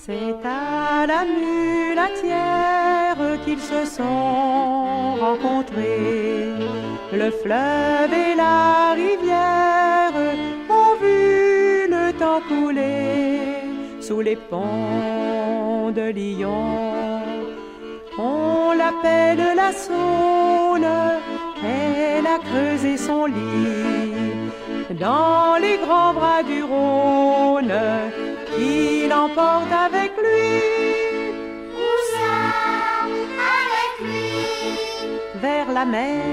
C'est à la mulatière qu'ils se sont rencontrés. Le fleuve et la rivière ont vu le temps couler sous les ponts de Lyon. On l'appelle la Saône, elle a creusé son lit dans les grands bras du Rhône, il emporte avec lui. Où ça, avec lui? Vers la mer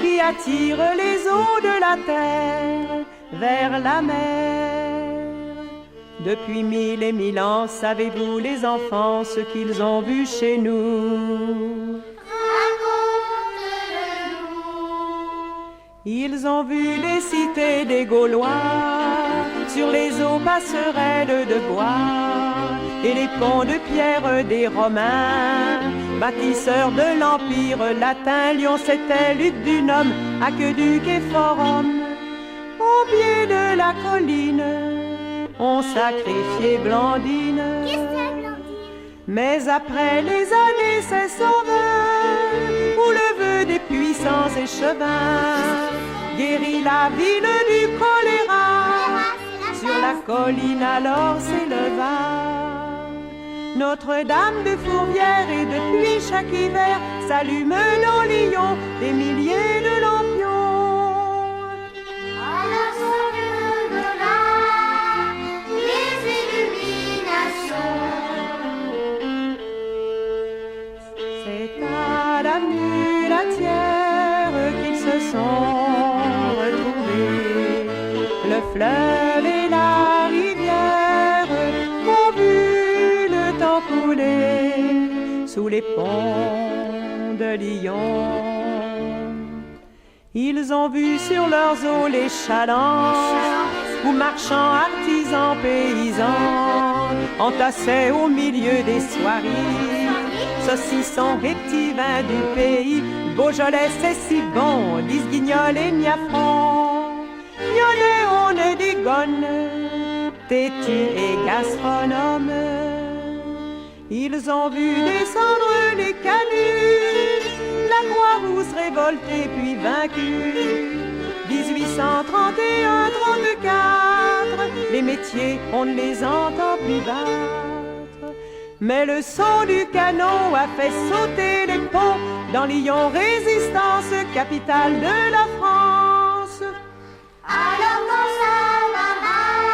qui attire les eaux de la terre, vers la mer. Depuis 1000 et 1000 ans, savez-vous les enfants ce qu'ils ont vu chez nous? Ils ont vu les cités des Gaulois sur les eaux passerelles de bois et les ponts de pierre des Romains, bâtisseurs de l'Empire latin. Lyon, c'était Lugdunum, aqueduc et forum. Au pied de la colline, on sacrifiait Blandine. Mais après les années, c'est sauveur, où le vœu des puissants échevins guérit la ville du choléra. Sur la colline alors s'éleva Notre-Dame de Fourvière, et depuis chaque hiver s'allument dans Lyon des milliers de lampions. À la sortie de là, les illuminations. C'est à la mulatière qu'ils se sont retrouvés. Le fleuve et la rivière ont vu le temps couler sous les ponts de Lyon. Ils ont vu sur leurs eaux les chalands où marchands, artisans, paysans entassaient au milieu des soieries saucissons et petits vins du pays. Beaujolais, c'est si bon, disent Guignol et Niafron. Lyonnais, on est des gonnes, têtus et gastronomes. Ils ont vu descendre les canuts, la Croix-Rousse révoltée puis vaincue. 1831-34, les métiers, on ne les entend plus battre. Mais le son du canon a fait sauter les ponts dans Lyon, résistance, capitale de la France. Alors quand ça va mal,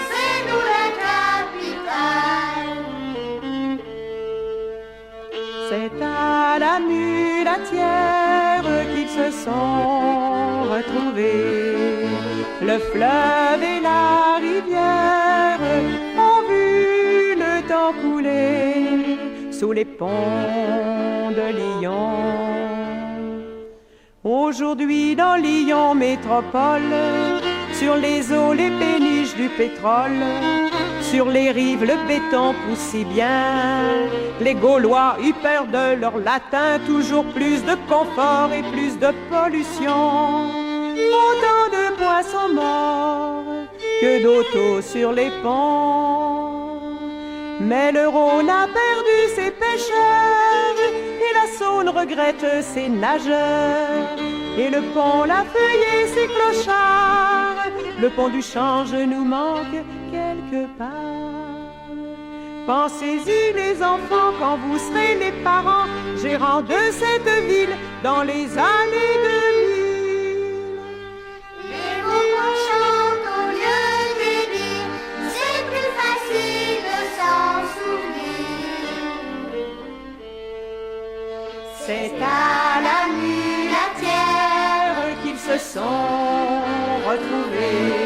c'est nous la capitale. C'est à la mulatière qu'ils se sont retrouvés. Le fleuve et la rivière ont vu le temps couler sous les ponts de Lyon. Aujourd'hui dans Lyon métropole, sur les eaux les péniches du pétrole, sur les rives le béton pousse si bien. Les Gaulois y perdent leur latin, toujours plus de confort et plus de pollution. Autant de poissons morts que d'autos sur les ponts. Mais le Rhône a perdu ses pêcheurs et la Saône regrette ses nageurs. Et le pont l'a feuillé ses clochards. Le pont du Change nous manque quelque part. Pensez-y les enfants quand vous serez les parents, gérants de cette ville dans les années 2000. Les mots qu'on chante au lieu de dire, c'est plus facile de s'en souvenir. C'est à la mulatière qu'ils se sont retrouvés.